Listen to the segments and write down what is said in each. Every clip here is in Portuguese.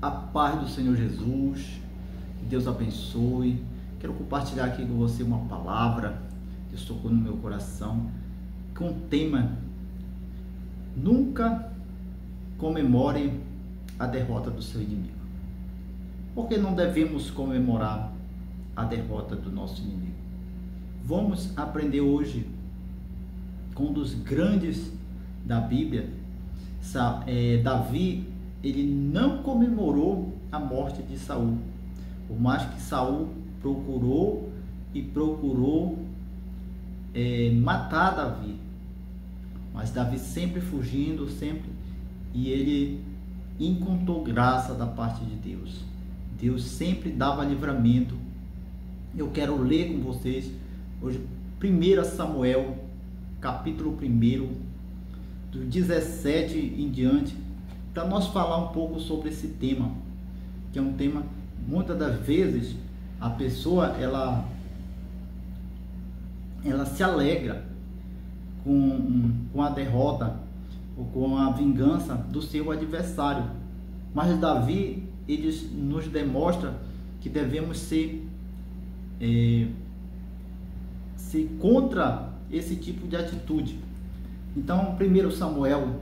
A paz do Senhor Jesus, que Deus abençoe. Quero compartilhar aqui com você uma palavra que tocou no meu coração, com o tema: nunca comemore a derrota do seu inimigo. Porque não devemos comemorar a derrota do nosso inimigo. Vamos aprender hoje com um dos grandes da Bíblia. Davi, ele não comemorou a morte de Saul, por mais que Saul procurou matar Davi, mas Davi sempre fugindo, e ele encontrou graça da parte de Deus. Deus sempre dava livramento. Eu quero ler com vocês hoje 1 Samuel, capítulo 1, do 17 em diante, para nós falar um pouco sobre esse tema, que é um tema, muitas das vezes, a pessoa, ela se alegra com a derrota, ou com a vingança do seu adversário, mas Davi, ele nos demonstra que devemos ser contra esse tipo de atitude. Então, 2 Samuel,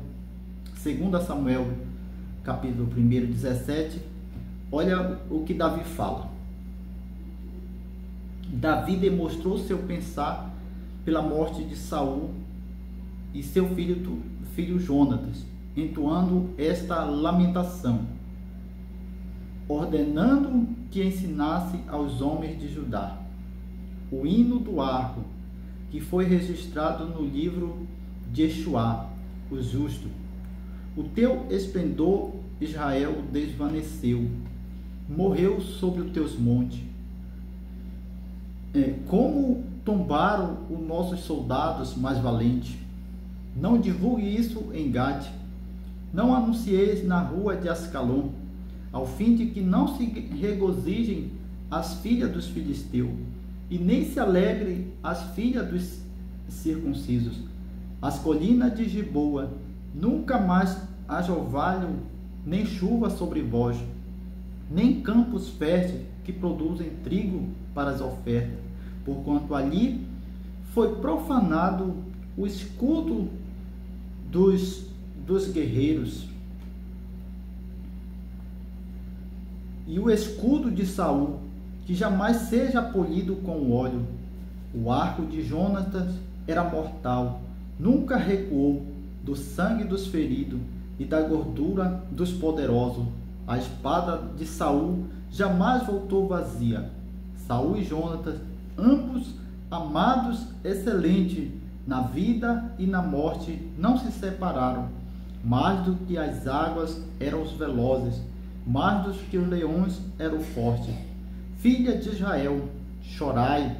capítulo 1, 17, olha o que Davi fala. Davi demonstrou seu pensar pela morte de Saul e seu filho Jonatas, entoando esta lamentação, ordenando que ensinasse aos homens de Judá o hino do arco, que foi registrado no livro de Jeshuá, o justo. O teu esplendor, Israel, desvaneceu, morreu sobre os teus montes. Como tombaram os nossos soldados mais valentes. Não divulgue isso em Gade, não anuncieis na rua de Ascalon, ao fim de que não se regozijem as filhas dos filisteus, e nem se alegre as filhas dos circuncisos. As colinas de Giboa nunca mais haja orvalho, nem chuva sobre vós, nem campos férteis que produzem trigo para as ofertas, porquanto ali foi profanado o escudo dos guerreiros e o escudo de Saul, que jamais seja polido com óleo. O arco de Jonatas era mortal, nunca recuou do sangue dos feridos e da gordura dos poderosos. A espada de Saul jamais voltou vazia. Saul e Jonatas, ambos amados, excelentes na vida e na morte, não se separaram. Mais do que as águas eram os velozes, mais do que os leões eram fortes. Filha de Israel, chorai,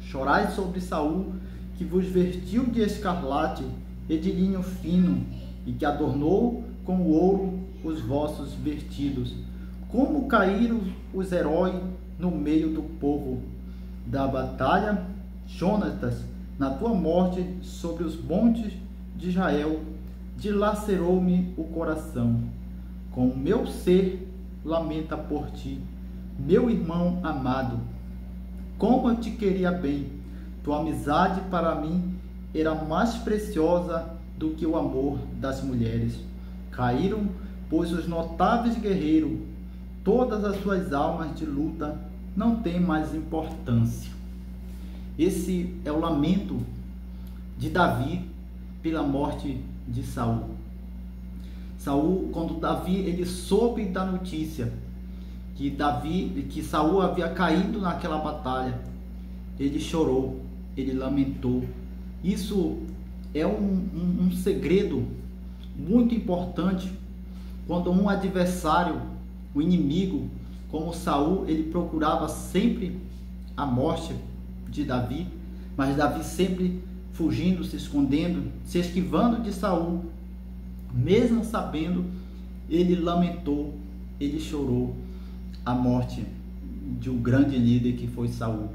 chorai sobre Saul, que vos vestiu de escarlate e de linho fino, e que adornou com ouro os vossos vestidos. Como caíram os heróis no meio do povo da batalha, Jonatas, na tua morte sobre os montes de Israel, dilacerou-me o coração. Com o meu ser lamenta por ti, meu irmão amado. Como eu te queria bem, tua amizade para mim era mais preciosa do que o amor das mulheres. Caíram, pois, os notáveis guerreiros, todas as suas almas de luta não têm mais importância. Esse é o lamento de Davi pela morte de Saul. Quando Davi ele soube da notícia que Saul havia caído naquela batalha, ele chorou, ele lamentou. Isso é um segredo muito importante. Quando um adversário, o inimigo, como Saul, ele procurava sempre a morte de Davi, mas Davi sempre fugindo, se escondendo, se esquivando de Saul. Mesmo sabendo, ele lamentou, ele chorou a morte de um grande líder que foi Saul.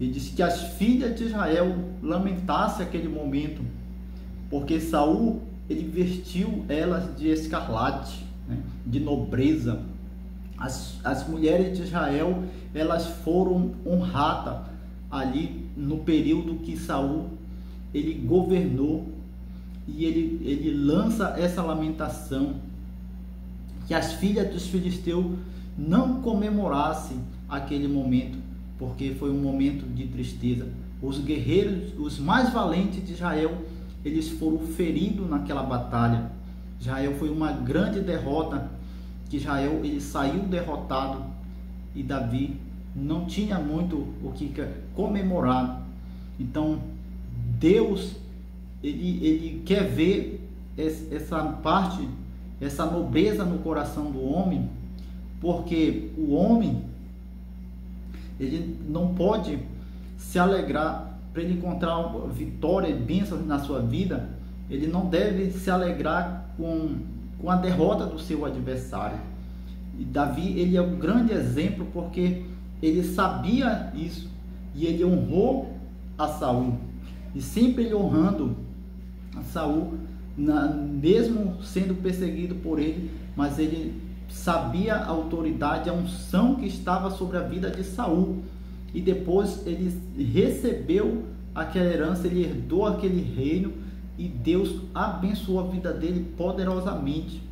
Ele disse que as filhas de Israel lamentassem aquele momento, porque Saul ele vestiu elas de escarlate, né? de nobreza. As mulheres de Israel, elas foram honradas ali no período que Saul ele governou, e ele lança essa lamentação que as filhas dos filisteus não comemorassem aquele momento, porque foi um momento de tristeza. Os guerreiros, os mais valentes de Israel, eles foram feridos naquela batalha. Israel foi uma grande derrota, que Israel ele saiu derrotado, e Davi não tinha muito o que comemorar. Então Deus ele quer ver essa parte, essa nobreza no coração do homem, porque o homem ele não pode se alegrar para ele encontrar vitória e bênçãos na sua vida. Ele não deve se alegrar com a derrota do seu adversário. E Davi ele é um grande exemplo, porque ele sabia isso e ele honrou a Saul, e sempre ele honrando a Saul, mesmo sendo perseguido por ele, mas ele sabia a autoridade, a unção que estava sobre a vida de Saul, e depois ele recebeu aquela herança, ele herdou aquele reino, e Deus abençoou a vida dele poderosamente.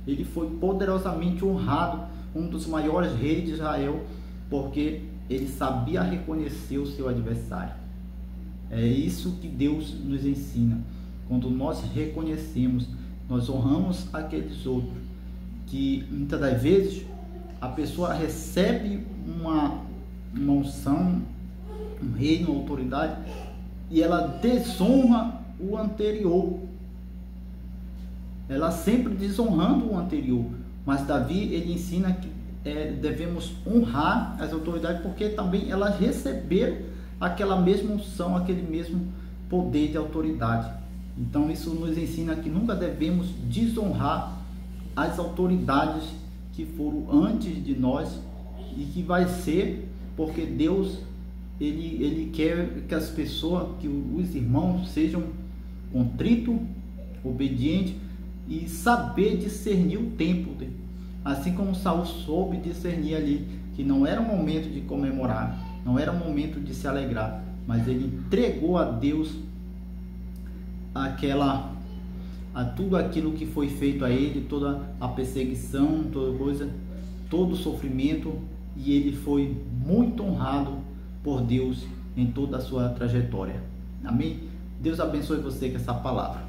Ele foi poderosamente honrado, um dos maiores reis de Israel, porque ele sabia reconhecer o seu adversário. É isso que Deus nos ensina. Quando nós reconhecemos, nós honramos aqueles outros, que muitas das vezes a pessoa recebe uma unção, um reino, uma autoridade, e ela desonra o anterior. Ela sempre desonrando o anterior. Mas Davi ele ensina que devemos honrar as autoridades, porque também elas receberam aquela mesma unção, aquele mesmo poder de autoridade. Então isso nos ensina que nunca devemos desonrar as autoridades que foram antes de nós, e que vai ser, porque Deus ele quer que as pessoas, que os irmãos sejam contritos, obedientes, e saber discernir o tempo, assim como Saul soube discernir ali que não era o momento de comemorar, não era o momento de se alegrar, mas ele entregou a Deus tudo aquilo que foi feito a ele, toda a perseguição, toda coisa, todo o sofrimento, e ele foi muito honrado por Deus em toda a sua trajetória. Amém? Deus abençoe você com essa palavra.